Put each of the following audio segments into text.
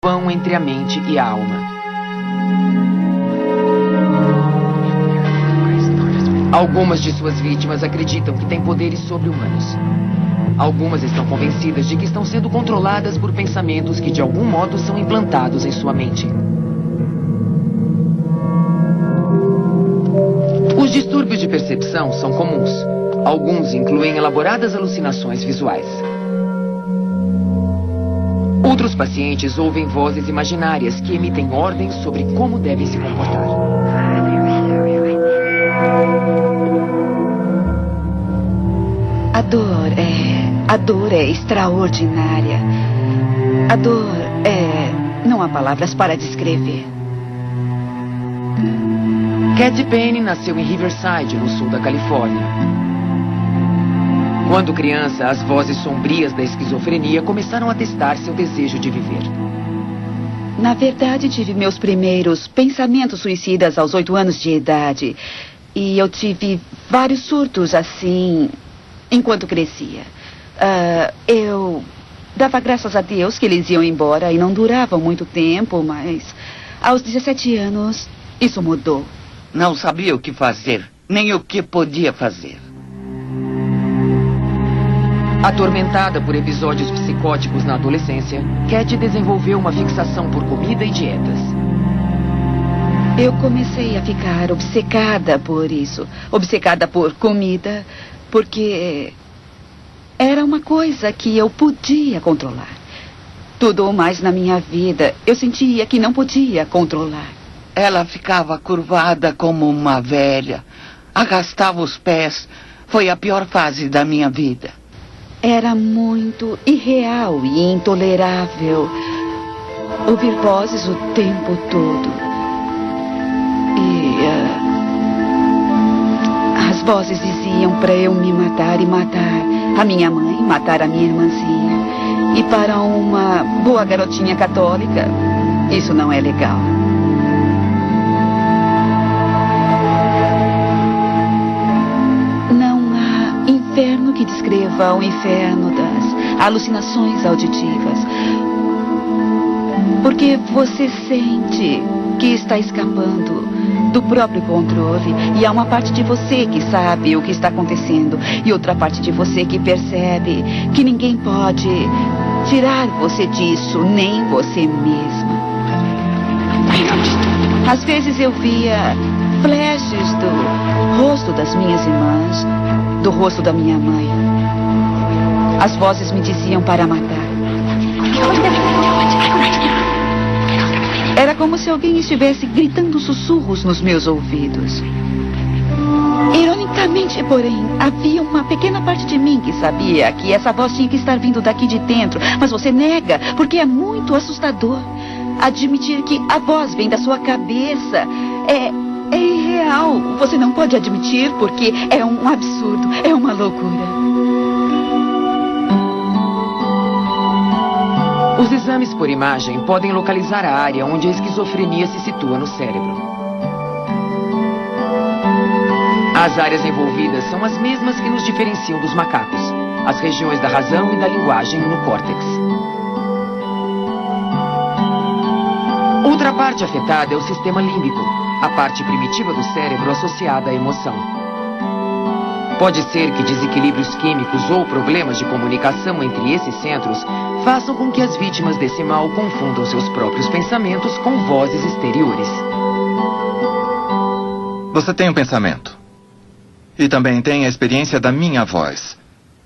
vão entre a mente e a alma. Algumas de suas vítimas acreditam que têm poderes sobre-humanos. Algumas estão convencidas de que estão sendo controladas por pensamentos que de algum modo são implantados em sua mente. Os distúrbios de percepção são comuns. Alguns incluem elaboradas alucinações visuais. Outros pacientes ouvem vozes imaginárias que emitem ordens sobre como devem se comportar. A dor é extraordinária. A dor não há palavras para descrever. Cat Penny nasceu em Riverside, no sul da Califórnia. Quando criança, as vozes sombrias da esquizofrenia começaram a testar seu desejo de viver. Na verdade, tive meus primeiros pensamentos suicidas aos 8 anos de idade. E eu tive vários surtos assim, enquanto crescia. Eu dava graças a Deus que eles iam embora e não duravam muito tempo, mas aos 17 anos, isso mudou. Não sabia o que fazer, nem o que podia fazer. Atormentada por episódios psicóticos na adolescência, Cat desenvolveu uma fixação por comida e dietas. Eu comecei a ficar obcecada por isso. Obcecada por comida, porque era uma coisa que eu podia controlar. Tudo o mais na minha vida, eu sentia que não podia controlar. Ela ficava curvada como uma velha, arrastava os pés. Foi a pior fase da minha vida. Era muito irreal e intolerável ouvir vozes o tempo todo. E as vozes diziam para eu me matar e matar a minha mãe, matar a minha irmãzinha. E para uma boa garotinha católica, isso não é legal. Inferno que descreva o inferno das alucinações auditivas. Porque você sente que está escapando do próprio controle e há uma parte de você que sabe o que está acontecendo e outra parte de você que percebe que ninguém pode tirar você disso, nem você mesma. Às vezes eu via flashes do rosto das minhas irmãs, do rosto da minha mãe. As vozes me diziam para matar. Era como se alguém estivesse gritando sussurros nos meus ouvidos. Ironicamente, porém, havia uma pequena parte de mim que sabia que essa voz tinha que estar vindo daqui de dentro. Mas você nega, porque é muito assustador. Admitir que a voz vem da sua cabeça é irreal. Você não pode admitir porque é um absurdo, é uma loucura. Os exames por imagem podem localizar a área onde a esquizofrenia se situa no cérebro. As áreas envolvidas são as mesmas que nos diferenciam dos macacos, as regiões da razão e da linguagem no córtex. Outra parte afetada é o sistema límbico, a parte primitiva do cérebro associada à emoção. Pode ser que desequilíbrios químicos ou problemas de comunicação entre esses centros façam com que as vítimas desse mal confundam seus próprios pensamentos com vozes exteriores. Você tem um pensamento. E também tem a experiência da minha voz.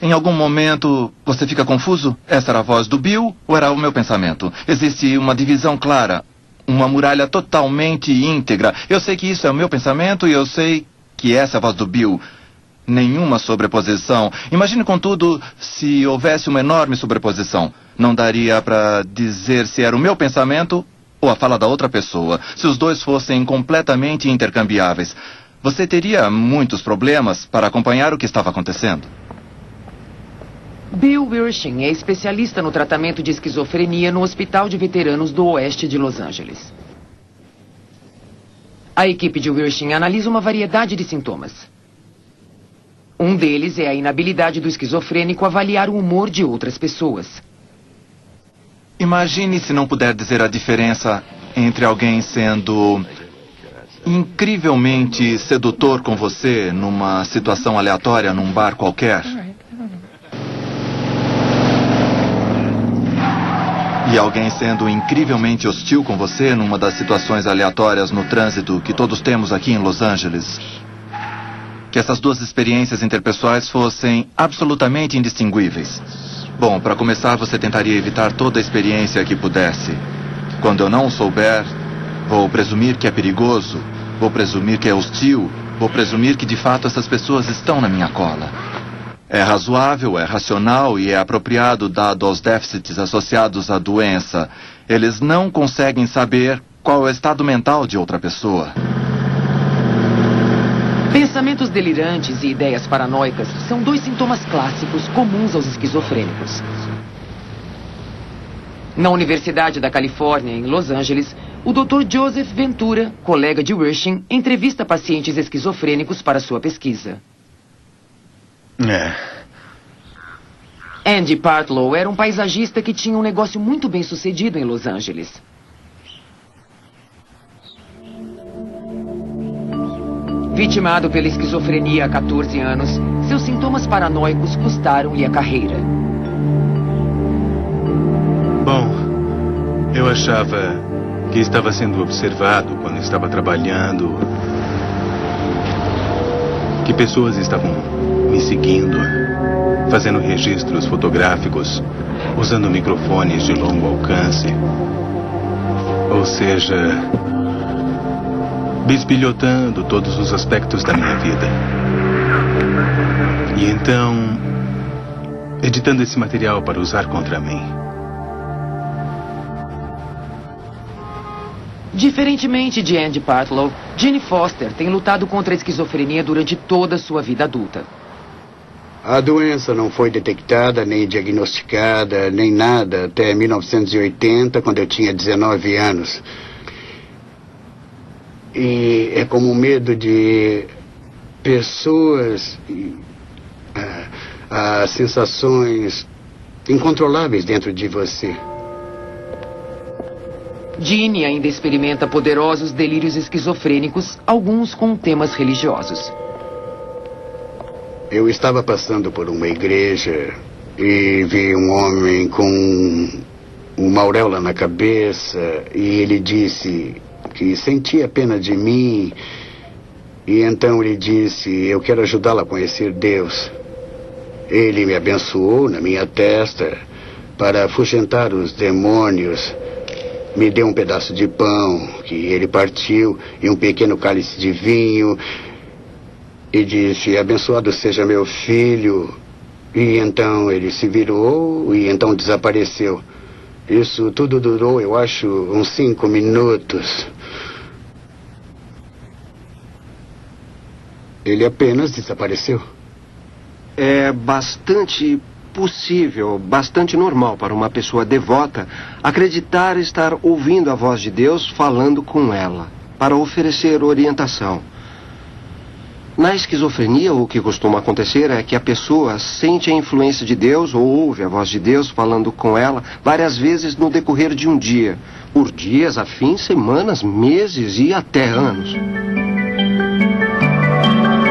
Em algum momento, você fica confuso? Essa era a voz do Bill ou era o meu pensamento? Existe uma divisão clara. Uma muralha totalmente íntegra. Eu sei que isso é o meu pensamento e eu sei que essa é a voz do Bill. Nenhuma sobreposição. Imagine, contudo, se houvesse uma enorme sobreposição. Não daria para dizer se era o meu pensamento ou a fala da outra pessoa. Se os dois fossem completamente intercambiáveis. Você teria muitos problemas para acompanhar o que estava acontecendo. Bill Wirshing é especialista no tratamento de esquizofrenia no Hospital de Veteranos do Oeste de Los Angeles. A equipe de Wirshing analisa uma variedade de sintomas. Um deles é a inabilidade do esquizofrênico avaliar o humor de outras pessoas. Imagine se não puder dizer a diferença entre alguém sendo incrivelmente sedutor com você numa situação aleatória num bar qualquer e alguém sendo incrivelmente hostil com você numa das situações aleatórias no trânsito que todos temos aqui em Los Angeles. Que essas duas experiências interpessoais fossem absolutamente indistinguíveis. Bom, para começar, você tentaria evitar toda a experiência que pudesse. Quando eu não souber, vou presumir que é perigoso, vou presumir que é hostil, vou presumir que de fato essas pessoas estão na minha cola. É razoável, é racional e é apropriado dado aos déficits associados à doença. Eles não conseguem saber qual é o estado mental de outra pessoa. Pensamentos delirantes e ideias paranoicas são dois sintomas clássicos comuns aos esquizofrênicos. Na Universidade da Califórnia, em Los Angeles, o Dr. Joseph Ventura, colega de Wershing, entrevista pacientes esquizofrênicos para sua pesquisa. Andy Partlow era um paisagista que tinha um negócio muito bem sucedido em Los Angeles. Vitimado pela esquizofrenia há 14 anos, seus sintomas paranoicos custaram-lhe a carreira. Bom, eu achava que estava sendo observado quando estava trabalhando, que pessoas estavam me seguindo, fazendo registros fotográficos, usando microfones de longo alcance. Ou seja, bisbilhotando todos os aspectos da minha vida. E então, editando esse material para usar contra mim. Diferentemente de Andy Partlow, Gene Foster tem lutado contra a esquizofrenia durante toda a sua vida adulta. A doença não foi detectada, nem diagnosticada, nem nada até 1980, quando eu tinha 19 anos. E é como o medo de pessoas, as sensações incontroláveis dentro de você. Gene ainda experimenta poderosos delírios esquizofrênicos, alguns com temas religiosos. Eu estava passando por uma igreja e vi um homem com uma auréola na cabeça e ele disse que sentia pena de mim. E então ele disse: eu quero ajudá-lo a conhecer Deus. Ele me abençoou na minha testa para afugentar os demônios. Me deu um pedaço de pão que ele partiu e um pequeno cálice de vinho. E disse: abençoado seja meu filho. E então ele se virou e então desapareceu. Isso tudo durou, eu acho, uns 5 minutos. Ele apenas desapareceu. É bastante possível, bastante normal para uma pessoa devota acreditar estar ouvindo a voz de Deus falando com ela, para oferecer orientação. Na esquizofrenia, o que costuma acontecer é que a pessoa sente a influência de Deus ou ouve a voz de Deus falando com ela várias vezes no decorrer de um dia, por dias, a fim, semanas, meses e até anos.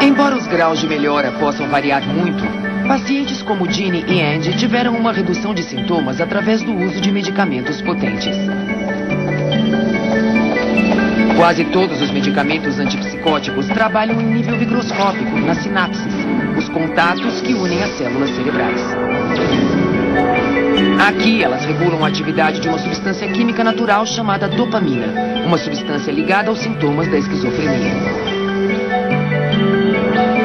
Embora os graus de melhora possam variar muito, pacientes como Gene e Andy tiveram uma redução de sintomas através do uso de medicamentos potentes. Quase todos os medicamentos antipsicóticos trabalham em nível microscópico, nas sinapses, os contatos que unem as células cerebrais. Aqui, elas regulam a atividade de uma substância química natural chamada dopamina, uma substância ligada aos sintomas da esquizofrenia.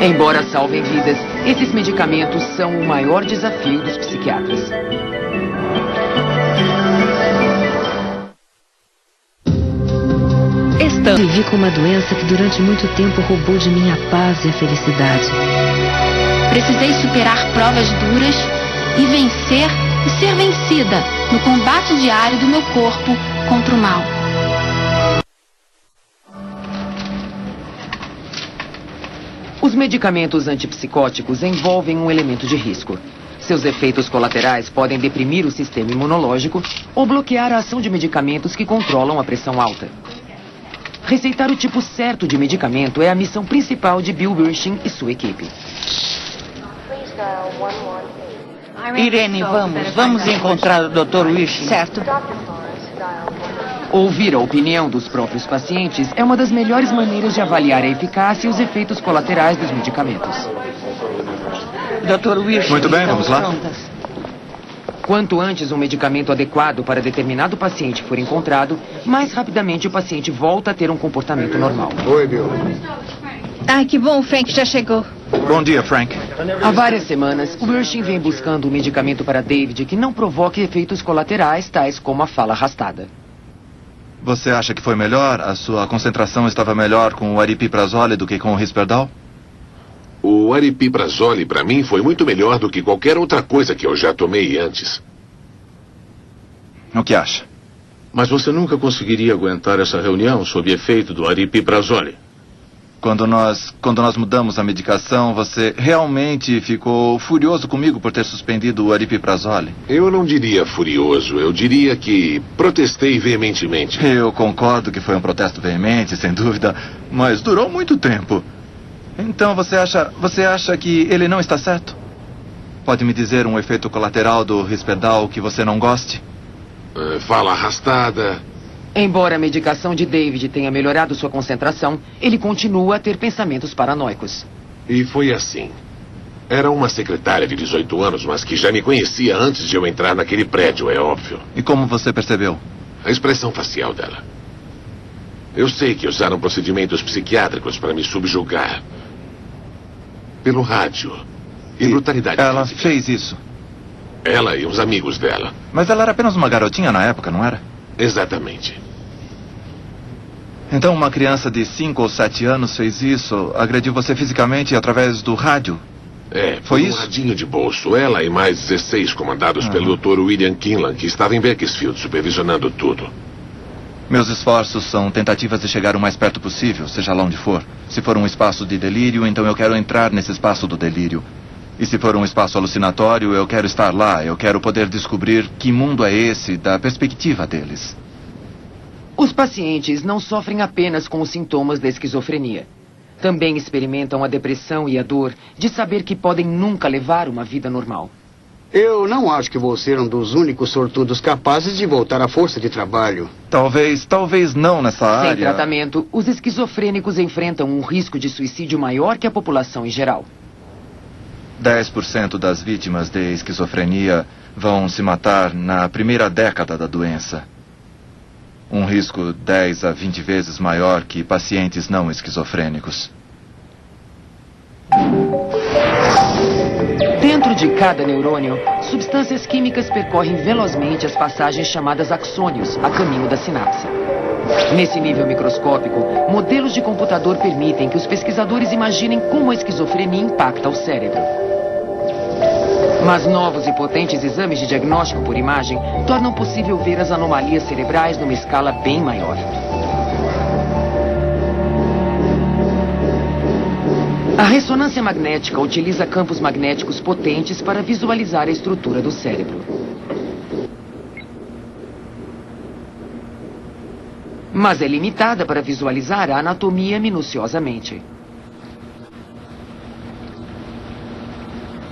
Embora salvem vidas, esses medicamentos são o maior desafio dos psiquiatras. Vivi com uma doença que durante muito tempo roubou de mim a paz e a felicidade. Precisei superar provas duras e vencer e ser vencida no combate diário do meu corpo contra o mal. Os medicamentos antipsicóticos envolvem um elemento de risco. Seus efeitos colaterais podem deprimir o sistema imunológico ou bloquear a ação de medicamentos que controlam a pressão alta. Receitar o tipo certo de medicamento é a missão principal de Bill Wirsching e sua equipe. Irene, vamos encontrar o Dr. Wirsching. Certo. Ouvir a opinião dos próprios pacientes é uma das melhores maneiras de avaliar a eficácia e os efeitos colaterais dos medicamentos. Dr. Wirsching, Muito bem, vamos lá. Prontas. Quanto antes um medicamento adequado para determinado paciente for encontrado, mais rapidamente o paciente volta a ter um comportamento normal. Oi, Bill. Ai, que bom, o Frank já chegou. Bom dia, Frank. Há várias semanas, o Wirsching vem buscando um medicamento para David que não provoque efeitos colaterais, tais como a fala arrastada. Você acha que foi melhor? A sua concentração estava melhor com o aripiprazole do que com o Risperdal? O aripiprazole, para mim, foi muito melhor do que qualquer outra coisa que eu já tomei antes. O que acha? Mas você nunca conseguiria aguentar essa reunião sob efeito do aripiprazole. Quando nós mudamos a medicação, você realmente ficou furioso comigo por ter suspendido o aripiprazole? Eu não diria furioso, eu diria que protestei veementemente. Eu concordo que foi um protesto veemente, sem dúvida, mas durou muito tempo. Então você acha que ele não está certo? Pode me dizer um efeito colateral do Risperdal que você não goste? Fala arrastada. Embora a medicação de David tenha melhorado sua concentração, ele continua a ter pensamentos paranoicos. E foi assim. Era uma secretária de 18 anos, mas que já me conhecia antes de eu entrar naquele prédio, é óbvio. E como você percebeu? A expressão facial dela. Eu sei que usaram procedimentos psiquiátricos para me subjugar. Pelo rádio. E brutalidade Ela física. fez isso. Ela e os amigos dela. Mas ela era apenas uma garotinha na época, não era? Exatamente. Então uma criança de 5 ou 7 anos fez isso, agrediu você fisicamente através do rádio? Foi isso? Um radinho de bolso. Ela e mais 16 comandados pelo Dr. William Kinlan, que estava em Bakersfield supervisionando tudo. Meus esforços são tentativas de chegar o mais perto possível, seja lá onde for. Se for um espaço de delírio, então eu quero entrar nesse espaço do delírio. E se for um espaço alucinatório, eu quero estar lá. Eu quero poder descobrir que mundo é esse da perspectiva deles. Os pacientes não sofrem apenas com os sintomas da esquizofrenia. Também experimentam a depressão e a dor de saber que podem nunca levar uma vida normal. Eu não acho que vou ser um dos únicos sortudos capazes de voltar à força de trabalho. Talvez não nessa área. Sem tratamento, os esquizofrênicos enfrentam um risco de suicídio maior que a população em geral. 10% das vítimas de esquizofrenia vão se matar na primeira década da doença. Um risco 10 a 20 vezes maior que pacientes não esquizofrênicos. Dentro de cada neurônio, substâncias químicas percorrem velozmente as passagens chamadas axônios, a caminho da sinapse. Nesse nível microscópico, modelos de computador permitem que os pesquisadores imaginem como a esquizofrenia impacta o cérebro. Mas novos e potentes exames de diagnóstico por imagem tornam possível ver as anomalias cerebrais numa escala bem maior. A ressonância magnética utiliza campos magnéticos potentes para visualizar a estrutura do cérebro. Mas é limitada para visualizar a anatomia minuciosamente.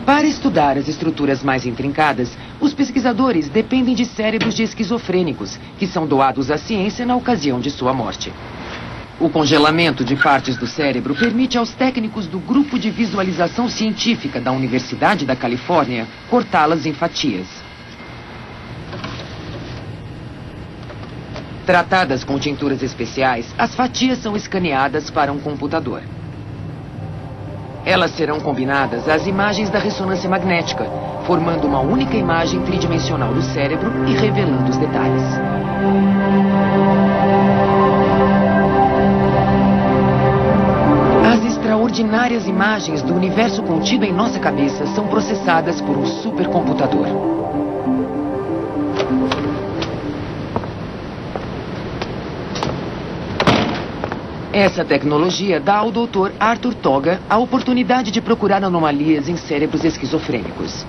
Para estudar as estruturas mais intrincadas, os pesquisadores dependem de cérebros de esquizofrênicos, que são doados à ciência na ocasião de sua morte. O congelamento de partes do cérebro permite aos técnicos do Grupo de Visualização Científica da Universidade da Califórnia cortá-las em fatias. Tratadas com tinturas especiais, as fatias são escaneadas para um computador. Elas serão combinadas às imagens da ressonância magnética, formando uma única imagem tridimensional do cérebro e revelando os detalhes. As extraordinárias imagens do universo contido em nossa cabeça são processadas por um supercomputador. Essa tecnologia dá ao Dr. Arthur Toga a oportunidade de procurar anomalias em cérebros esquizofrênicos.